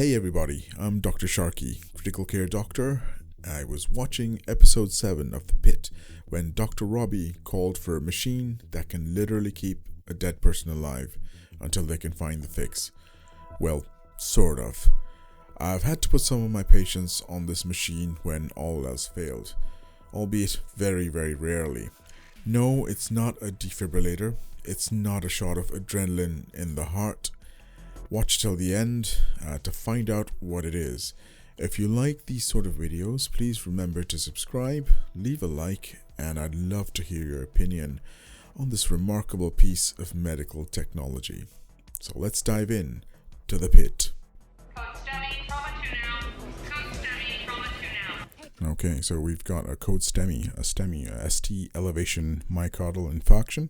Hey everybody, I'm Dr. Sharky, critical care doctor. I was watching episode 7 of the Pitt when Dr. Robbie called for a machine that can literally keep a dead person alive until they can find the fix. Well, sort of. I've had to put some of my patients on this machine when all else failed, albeit very, very rarely. No, it's not a defibrillator. It's not a shot of adrenaline in the heart. Watch till the end to find out what it is. If you like these sort of videos, please remember to subscribe, leave a like, and I'd love to hear your opinion on this remarkable piece of medical technology. So let's dive in to the Pitt. Okay, so we've got a code STEMI, a ST elevation myocardial infarction.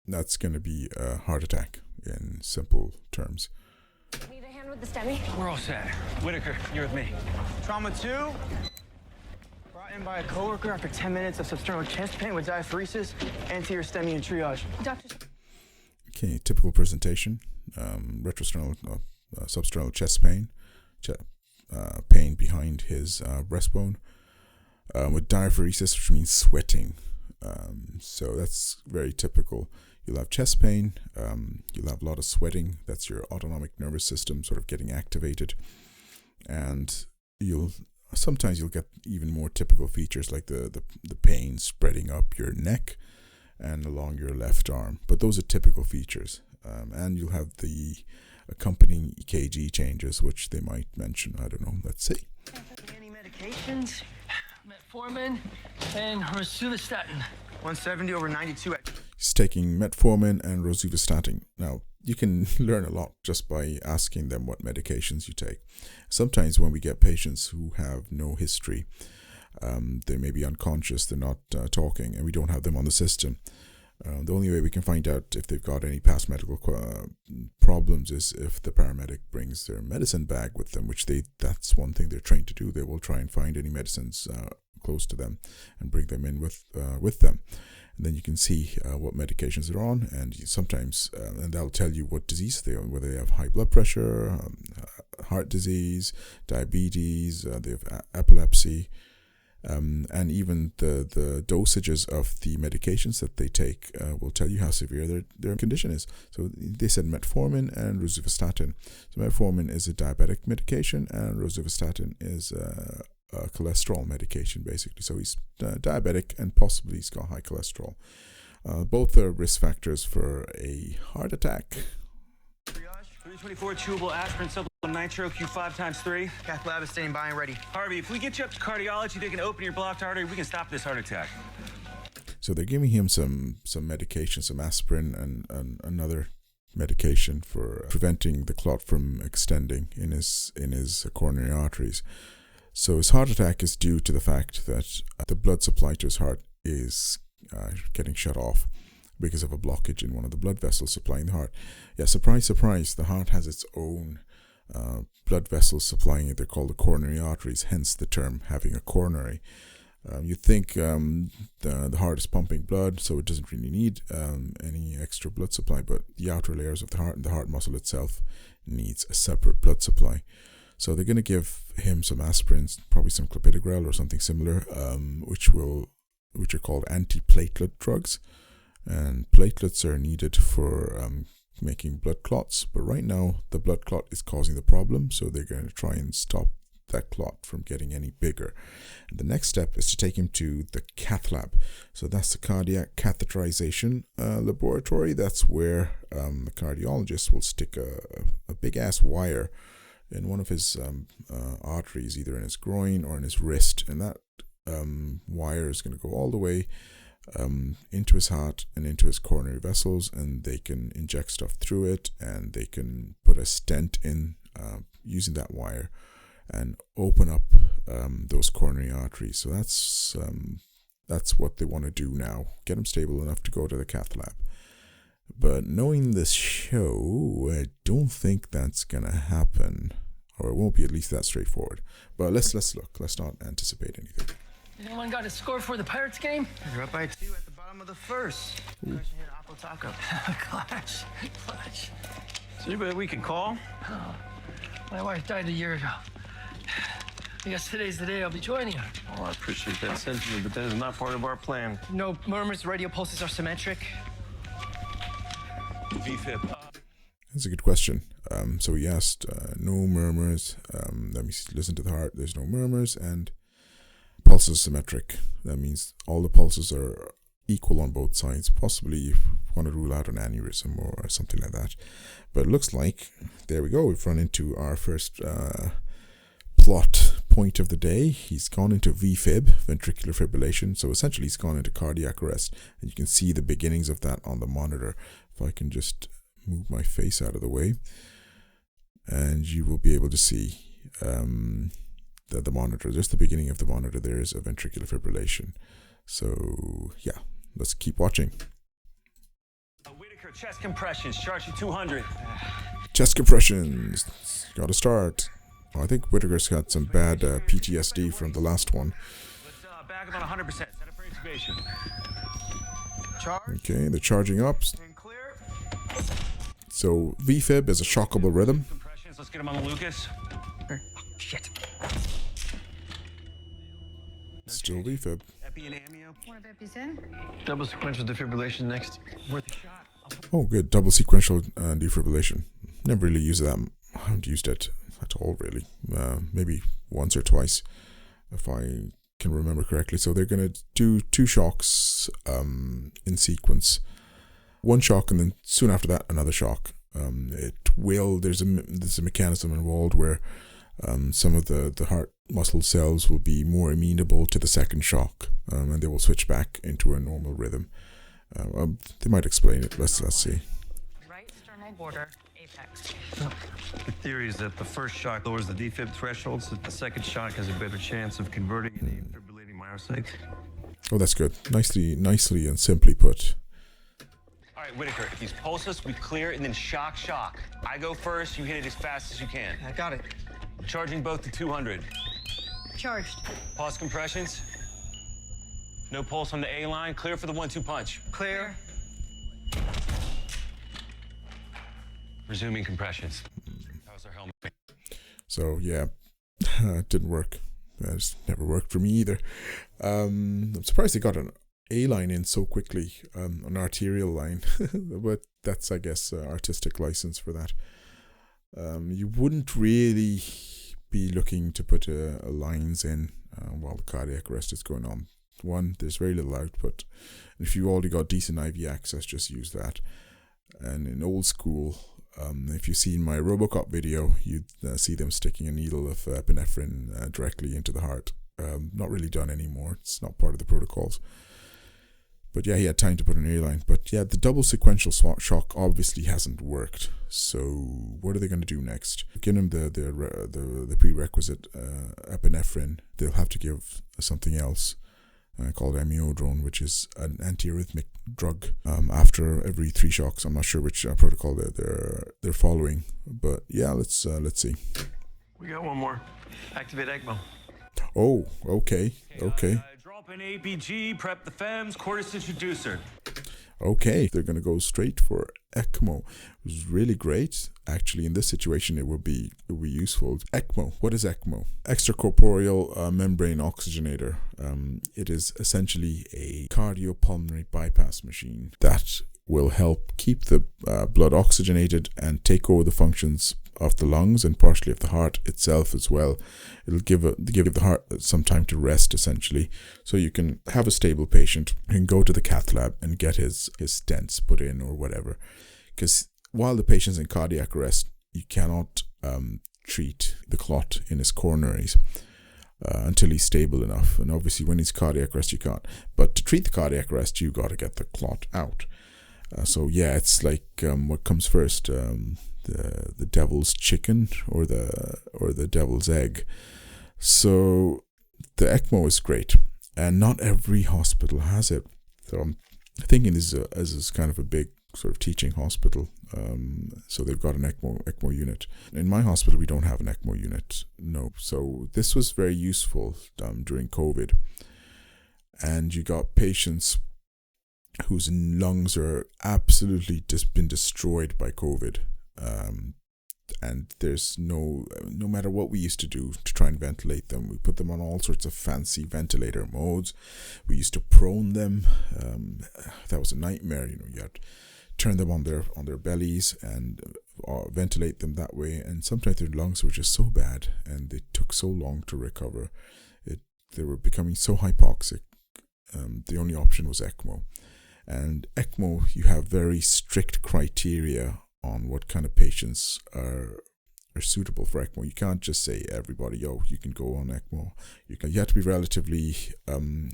That's going to be a heart attack in simple terms. Need a hand with the STEMI? We're all set. Whitaker, you're with me. Trauma 2. Brought in by a coworker after 10 minutes of substernal chest pain with diaphoresis, anterior STEMI and triage. Doctor. Okay, typical presentation. Retrosternal, substernal chest pain. Pain behind his breastbone with diaphoresis, which means sweating. So that's very typical. You'll have chest pain, you'll have a lot of sweating. That's your autonomic nervous system sort of getting activated. And sometimes you'll get even more typical features like the pain spreading up your neck and along your left arm. But those are typical features. And you'll have the accompanying EKG changes, which they might mention. I don't know. Let's see. Any medications? Metformin and rosuvastatin. 170 over 92. He's taking metformin and rosuvastatin. Now, you can learn a lot just by asking them what medications you take. Sometimes when we get patients who have no history, they may be unconscious, they're not talking, and we don't have them on the system. The only way we can find out if they've got any past medical problems is if the paramedic brings their medicine bag with them, which that's one thing they're trained to do. They will try and find any medicines close to them and bring them in with them. And then you can see what medications they're on, and sometimes and that'll tell you what disease they're on, whether they have high blood pressure, heart disease, diabetes, they have epilepsy. And even the dosages of the medications that they take will tell you how severe their condition is. So they said metformin and rosuvastatin. So metformin is a diabetic medication, and rosuvastatin is a cholesterol medication, basically. So he's diabetic, and possibly he's got high cholesterol. Both are risk factors for a heart attack. 324 chewable aspirin supplement nitro Q5 times 3. Cath lab is standing by and ready. Harvey, if we get you up to cardiology, they can open your blocked artery. We can stop this heart attack. So they're giving him some medication, some aspirin, and another medication for preventing the clot from extending in his coronary arteries. So his heart attack is due to the fact that the blood supply to his heart is getting shut off because of a blockage in one of the blood vessels supplying the heart. Yeah, surprise, surprise, the heart has its own blood vessels supplying it. They're called the coronary arteries, hence the term having a coronary. You think the heart is pumping blood, so it doesn't really need any extra blood supply, but the outer layers of the heart and the heart muscle itself needs a separate blood supply. So they're going to give him some aspirins, probably some clopidogrel or something similar, which are called antiplatelet drugs. And platelets are needed for making blood clots, but right now the blood clot is causing the problem, so they're going to try and stop that clot from getting any bigger. And the next step is to take him to the cath lab. So that's the cardiac catheterization laboratory. That's where the cardiologist will stick a big ass wire in one of his arteries, either in his groin or in his wrist, and that wire is going to go all the way into his heart and into his coronary vessels, and they can inject stuff through it, and they can put a stent in using that wire and open up those coronary arteries. So that's what they want to do now, get him stable enough to go to the cath lab. But knowing this show, I don't think that's gonna happen, or it won't be at least that straightforward. But let's look. Let's not anticipate anything. Anyone got a score for the Pirates game? You're up by 2 at the bottom of the first. Question hit Apple Taco. Clutch. Is there anybody we can call? My wife died a year ago. I guess today's the day I'll be joining her. Oh, I appreciate that sentiment, but that is not part of our plan. No murmurs, radio pulses are symmetric. V-Fib. That's a good question. So he asked, no murmurs. Let me listen to the heart. There's no murmurs, and pulses symmetric. That means all the pulses are equal on both sides. Possibly you want to rule out an aneurysm or something like that. But it looks like, there we go, we've run into our first plot point of the day. He's gone into V-Fib, ventricular fibrillation. So essentially he's gone into cardiac arrest. And you can see the beginnings of that on the monitor. If I can just move my face out of the way, and you will be able to see the monitor. Just the beginning of the monitor, there is a ventricular fibrillation. So yeah, let's keep watching. Whitaker, chest compressions, Sharky 200. Chest compressions, gotta start. I think Whitaker's got some bad PTSD from the last one. Let's back him on 100%. Set up for intubation. Charge. Okay, they're charging up. And clear. So V-Fib is a shockable rhythm. Compressions, let's get him on the Lucas. Oh, shit. Still V-Fib. Epi and amio. One of Epi's in. Double sequential defibrillation next. Oh, good. Double sequential defibrillation. Never really used that. I haven't used it at all, really. Maybe once or twice, if I can remember correctly. So they're going to do 2 shocks in sequence. 1 shock, and then soon after that, another shock. There's a mechanism involved where some of the heart muscle cells will be more amenable to the second shock, and they will switch back into a normal rhythm. They might explain it. Let's see. Right sternal border, apex. The theory is that the first shock lowers the defib threshold, so the second shock has a better chance of converting into fibrillating myocytes. Oh, that's good. Nicely and simply put. All right, Whitaker, if he's pulseless, we clear and then shock. I go first, you hit it as fast as you can. I got it. Charging both to 200. Charged. Pause compressions. No pulse on the A line. Clear for the 1-2 punch. Clear. Resuming compressions. How's our helmet? So yeah, it didn't work. It's never worked for me either. I'm surprised they got an A line in so quickly, an arterial line, but that's, I guess, artistic license for that. You wouldn't really be looking to put lines in while the cardiac arrest is going on. One, there's very little output. And if you already got decent IV access, just use that. And in old school, if you've seen my Robocop video, you'd see them sticking a needle of epinephrine directly into the heart. Not really done anymore. It's not part of the protocols. But yeah, he had time to put an A-line. But yeah, the double sequential shock obviously hasn't worked. So what are they going to do next? Give him the prerequisite epinephrine. They'll have to give something else called amiodarone, which is an antiarrhythmic drug. After every 3 shocks, I'm not sure which protocol they're following. But yeah, let's see. We got one more. Activate ECMO. Oh, okay. Drop in APG, prep the FEMS, Cordis introducer. Okay, they're going to go straight for ECMO. It was really great. Actually, in this situation, it would be useful. ECMO. What is ECMO? Extracorporeal membrane oxygenator. It is essentially a cardiopulmonary bypass machine that will help keep the blood oxygenated and take over the functions of the lungs and partially of the heart itself as well. It'll give the heart some time to rest, essentially, so you can have a stable patient and go to the cath lab and get his stents put in or whatever. Because while the patient's in cardiac arrest, you cannot treat the clot in his coronaries until he's stable enough. And obviously when he's cardiac arrest, you can't. But to treat the cardiac arrest, you got to get the clot out. So yeah, it's like what comes first, the devil's chicken or the devil's egg. So the ECMO is great, and not every hospital has it. So I'm thinking this is kind of a big sort of teaching hospital. So they've got an ECMO unit. In my hospital, we don't have an ECMO unit. No. So this was very useful during COVID. And you got patients whose lungs are absolutely just been destroyed by COVID. and there's no matter what we used to do to try and ventilate them, we put them on all sorts of fancy ventilator modes. We used to prone them. That was a nightmare. You had to turn them on their bellies and ventilate them that way, and sometimes their lungs were just so bad and they took so long to recover. They were becoming so hypoxic. The only option was ECMO. And ECMO, you have very strict criteria on what kind of patients are suitable for ECMO. You can't just say everybody, you can go on ECMO. You have to be relatively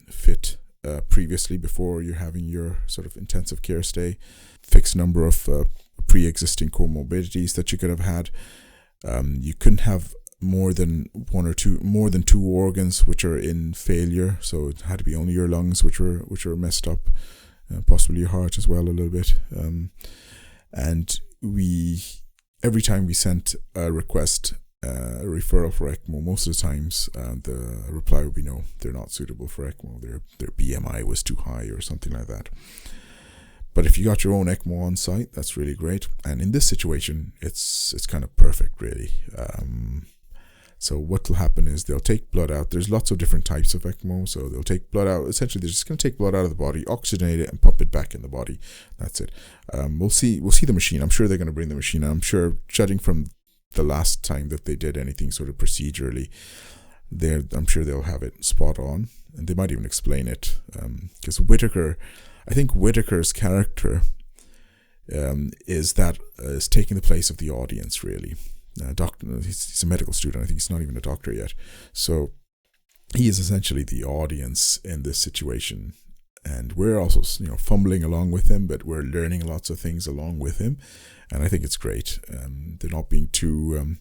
fit previously before you're having your sort of intensive care stay. Fixed number of pre-existing comorbidities that you could have had. You couldn't have more than two organs which are in failure. So it had to be only your lungs which were messed up, possibly your heart as well a little bit. And every time we sent a request, a referral for ECMO, most of the times the reply would be no, they're not suitable for ECMO. Their BMI was too high or something like that. But if you got your own ECMO on site, that's really great. And in this situation, it's kind of perfect, really. So what will happen is they'll take blood out. There's lots of different types of ECMO. So they'll take blood out. Essentially, they're just going to take blood out of the body, oxygenate it, and pump it back in the body. That's it. We'll see the machine. I'm sure they're going to bring the machine. I'm sure, judging from the last time that they did anything sort of procedurally, I'm sure they'll have it spot on. And they might even explain it. Because I think Whitaker's character is taking the place of the audience, really. He's a medical student. I think he's not even a doctor yet. So he is essentially the audience in this situation. And we're also, fumbling along with him, but we're learning lots of things along with him. And I think it's great. They're not being too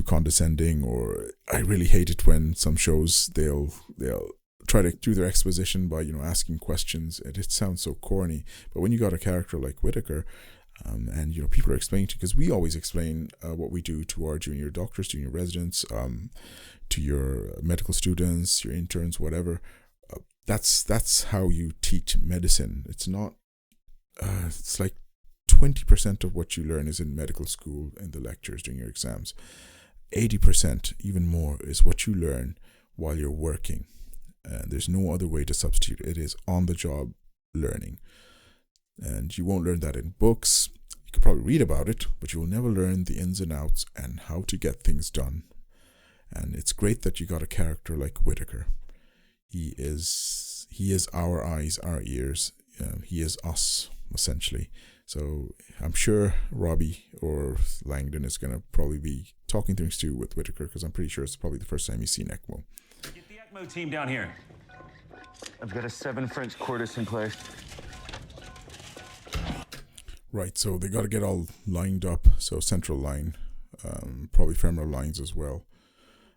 condescending, or I really hate it when some shows they'll try to do their exposition by asking questions. It sounds so corny, but when you got a character like Whitaker, and people are explaining to, because we always explain what we do to our junior doctors, junior residents, to your medical students, your interns, whatever. That's how you teach medicine. It's not. It's like 20% of what you learn is in medical school in the lectures during your exams. 80%, even more, is what you learn while you're working. And there's no other way to substitute. It is on-the-job learning. And you won't learn that in books. You could probably read about it, but you will never learn the ins and outs and how to get things done. And it's great that you got a character like Whitaker. He is our eyes, our ears. He is us, essentially. So I'm sure Robbie or Langdon is going to probably be talking things too with Whitaker, because I'm pretty sure it's probably the first time he's seen ECMO. Get the ECMO team down here. I've got a 7 French quartus in place. Right, so they got to get all lined up. So central line, probably femoral lines as well.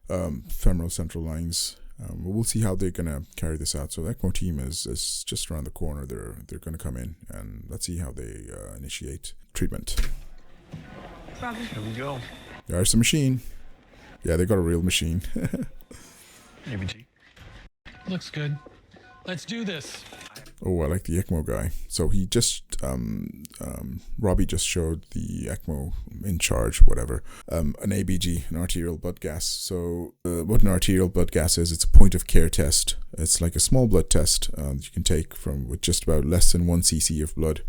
Femoral central lines. We'll see how they're going to carry this out. So the ECMO team is just around the corner. They're going to come in, and let's see how they initiate treatment. Robbie. Here we go. There's the machine. Yeah, they got a real machine. ABG. Looks good. Let's do this. Oh, I like the ECMO guy. So he just, Robbie just showed the ECMO in charge, whatever, an ABG, an arterial blood gas. So what an arterial blood gas is, it's a point of care test. It's like a small blood test that you can take with just about less than 1 cc of blood.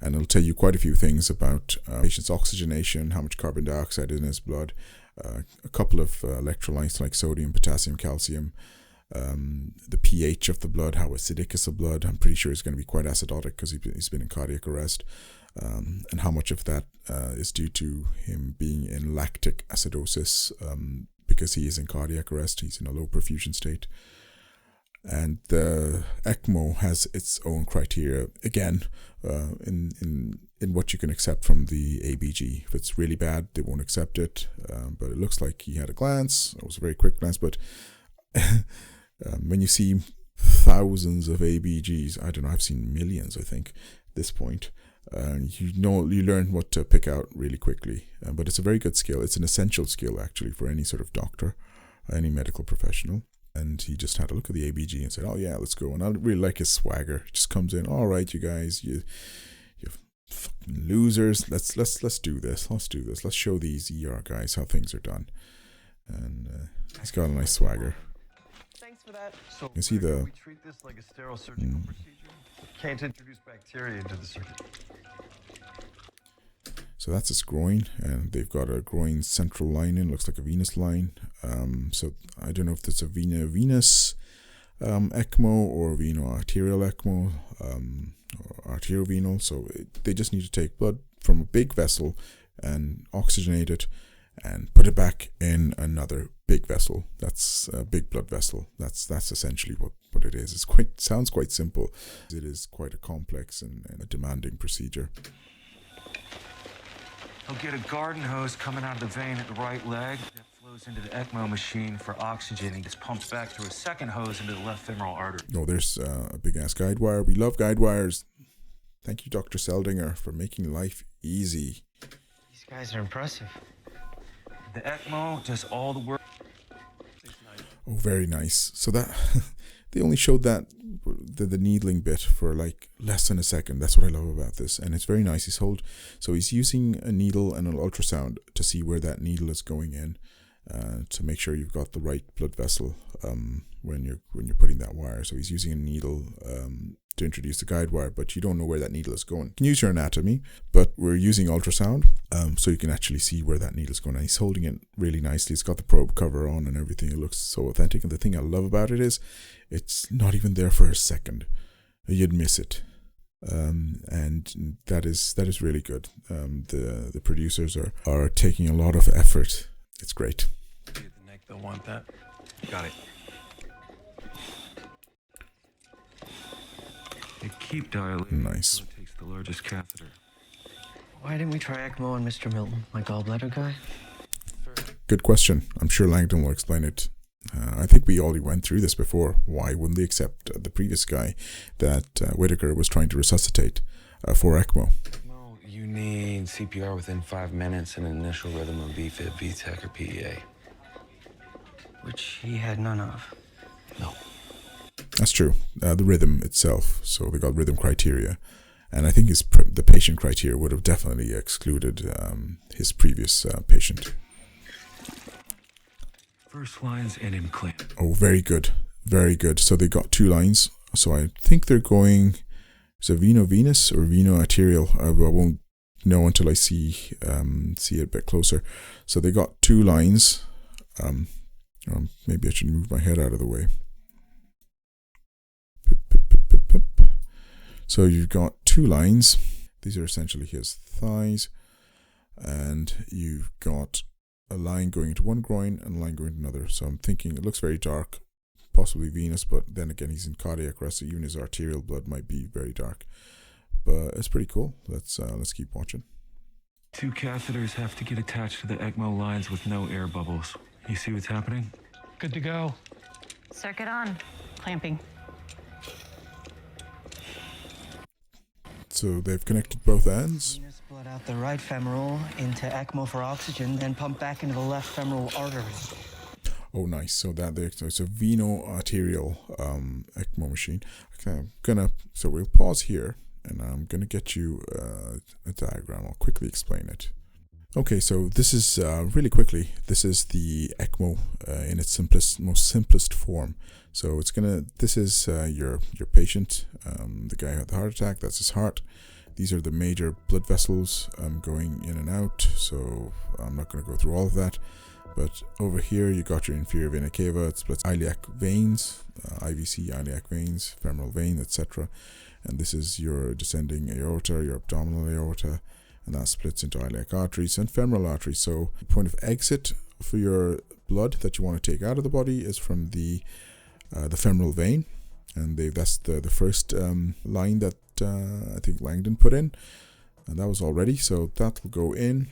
And it'll tell you quite a few things about patient's oxygenation, how much carbon dioxide is in his blood, a couple of electrolytes like sodium, potassium, calcium, the pH of the blood, how acidic is the blood. I'm pretty sure it's going to be quite acidotic because he's been in cardiac arrest, and how much of that is due to him being in lactic acidosis because he is in cardiac arrest. He's in a low perfusion state. And the ECMO has its own criteria, again, in what you can accept from the ABG. If it's really bad, they won't accept it. But it looks like he had a glance. It was a very quick glance. But when you see thousands of ABGs, I don't know, I've seen millions, I think, at this point. You learn what to pick out really quickly. But it's a very good skill. It's an essential skill, actually, for any sort of doctor, any medical professional. And he just had a look at the ABG and said, oh yeah, let's go. And I really like his swagger. He just comes in, all right, you guys, you've Fucking losers. Let's do this. Let's show these ER guys how things are done. And he's got a nice swagger. Thanks for that. So You see the- we treat this like a sterile surgical procedure. Can't introduce bacteria into the circuit. So that's his groin, and they've got a groin central line in, looks like a venous line. So I don't know if it's a venous ECMO or veno-arterial ECMO, or arteriovenal. So they just need to take blood from a big vessel and oxygenate it and put it back in another big vessel. That's a big blood vessel. That's essentially what it is. Sounds quite simple. It is quite a complex and a demanding procedure. He'll get a garden hose coming out of the vein at the right leg that flows into the ECMO machine for oxygen. He gets pumped back through a second hose into the left femoral artery. Oh, there's a big-ass guide wire. We love guide wires. Thank you, Dr. Seldinger, for making life easy. These guys are impressive. The ECMO does all the work. Oh, very nice. So that they only showed that the needling bit for like less than a second. That's what I love about this, and it's very nice. He's using a needle and an ultrasound to see where that needle is going in, to make sure you've got the right blood vessel when you're putting that wire. So he's using a needle to introduce the guide wire, but you don't know where that needle is going. You can use your anatomy, but we're using ultrasound, so you can actually see where that needle is going. And he's holding it really nicely. It's got the probe cover on and everything. It looks so authentic. And the thing I love about it is it's not even there for a second. You'd miss it. And that is really good. The producers are taking a lot of effort. It's great. The neck, they'll want that. Got it. They keep dilating. Nice. So it takes the largest catheter. Why didn't we try ECMO on Mr. Milton, my gallbladder guy? Good question. I'm sure Langdon will explain it. I think we already went through this before. Why wouldn't they accept the previous guy that Whitaker was trying to resuscitate for ECMO? No, you need CPR within 5 minutes and an initial rhythm of V-Fib, VTech, or PEA. Which he had none of. No. That's true. The rhythm itself. So they got rhythm criteria. And I think the patient criteria would have definitely excluded his previous patient. First line's in implant. Oh, very good. Very good. So they got 2 lines. So I think they're going... Is it veno-venous or veno-arterial? I won't know until I see it a bit closer. So they got 2 lines. Maybe I should move my head out of the way. So you've got 2 lines. These are essentially his thighs. And you've got a line going into one groin and a line going into another. So I'm thinking it looks very dark, possibly venous, but then again he's in cardiac arrest, so even his arterial blood might be very dark. But it's pretty cool. Let's keep watching. 2 catheters have to get attached to the ECMO lines with no air bubbles. You see what's happening? Good to go. Circuit on. Clamping. So they've connected both ends. Venous blood out the right femoral into ECMO for oxygen, then pump back into the left femoral artery. Oh, nice. So it's a veno-arterial ECMO machine. Okay, so we'll pause here, and I'm gonna get you a diagram. I'll quickly explain it. Okay, so this is really quickly. This is the ECMO in its most simplest form. So this is your patient, the guy who had the heart attack. That's his heart. These are the major blood vessels going in and out. So I'm not going to go through all of that. But over here you got your inferior vena cava. It splits iliac veins, IVC, iliac veins, femoral vein, etc. And this is your descending aorta, your abdominal aorta, and that splits into iliac arteries and femoral arteries. So the point of exit for your blood that you want to take out of the body is from the femoral vein, and that's the first line that I think Langdon put in, and that was all ready. So that will go in,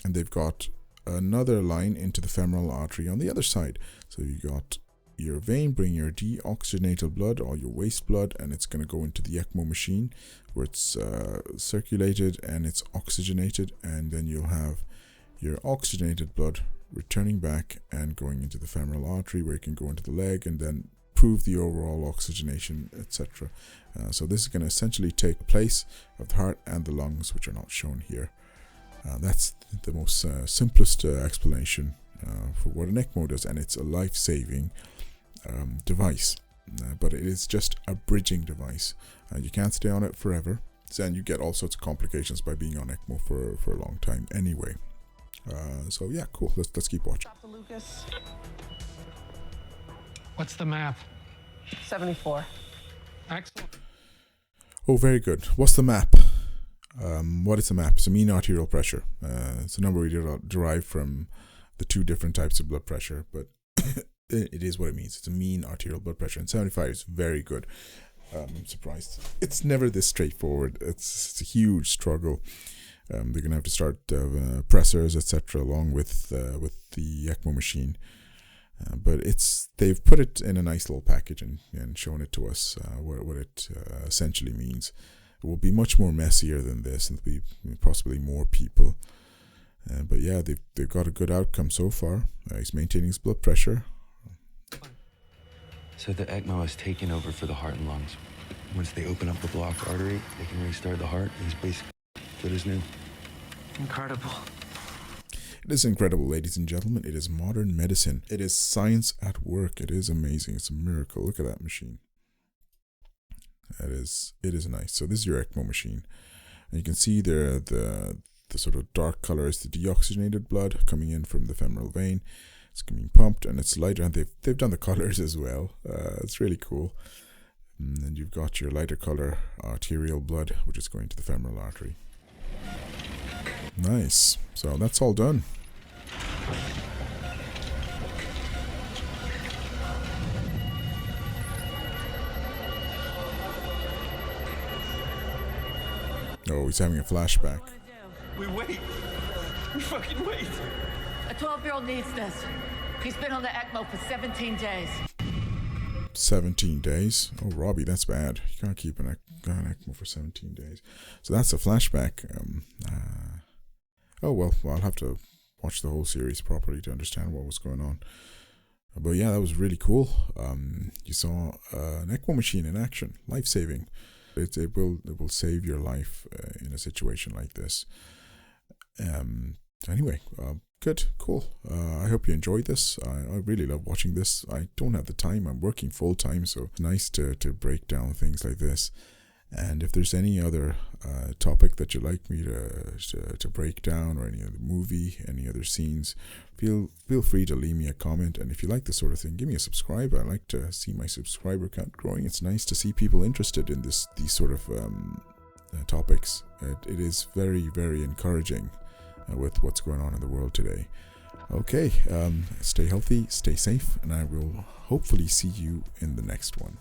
and they've got another line into the femoral artery on the other side. So you got your vein bring your deoxygenated blood or your waste blood, and it's going to go into the ECMO machine where it's circulated and it's oxygenated, and then you'll have your oxygenated blood returning back and going into the femoral artery where it can go into the leg and then improve the overall oxygenation, etc. So this is going to essentially take the place of the heart and the lungs, which are not shown here. That's the most simplest explanation for what an ECMO does, and it's a life-saving device. But it is just a bridging device. You can't stay on it forever, and you get all sorts of complications by being on ECMO for a long time anyway. So yeah, cool. Let's keep watching. Dr. Lucas, What's the map? 74. Excellent. Oh, very good. What's the map? What is the map? It's a mean arterial pressure. It's a number we derive from the two different types of blood pressure, but it is what it means. It's a mean arterial blood pressure, and 75 is very good. I'm surprised. It's never this straightforward. It's a huge struggle. They're going to have to start pressors, etc., along with the ECMO machine. But they've put it in a nice little package and shown it to us what it essentially means. It will be much more messier than this, and there'll be possibly more people. But yeah, they've got a good outcome so far. He's maintaining his blood pressure. So the ECMO is taking over for the heart and lungs. Once they open up the blocked artery, they can restart the heart. He's basically good as new. Incredible. It is incredible, ladies and gentlemen. It is modern medicine. It is science at work. It is amazing. It's a miracle. Look at that machine. It is nice. So this is your ECMO machine. And you can see there the sort of dark color is the deoxygenated blood coming in from the femoral vein. It's being pumped, and it's lighter, and they've done the colors as well. It's really cool. And you've got your lighter color arterial blood, which is going to the femoral artery. Nice. So that's all done. Oh, he's having a flashback. We wait. We fucking wait. A 12-year-old needs this. He's been on the ECMO for 17 days. 17 days? Oh, Robbie, that's bad. You can't keep an ECMO for 17 days. So that's a flashback. Oh, well, I'll have to watch the whole series properly to understand what was going on. But yeah, that was really cool. You saw an ECMO machine in action. Life-saving. It will save your life in a situation like this. Anyway, good, cool. I hope you enjoyed this. I really love watching this. I don't have the time. I'm working full time, so it's nice to break down things like this. And if there's any other topic that you'd like me to break down, or any other movie, any other scenes, feel free to leave me a comment. And if you like this sort of thing, give me a subscribe. I like to see my subscriber count growing. It's nice to see people interested in these sort of topics. It is very, very encouraging with what's going on in the world today. Okay, stay healthy, stay safe, and I will hopefully see you in the next one.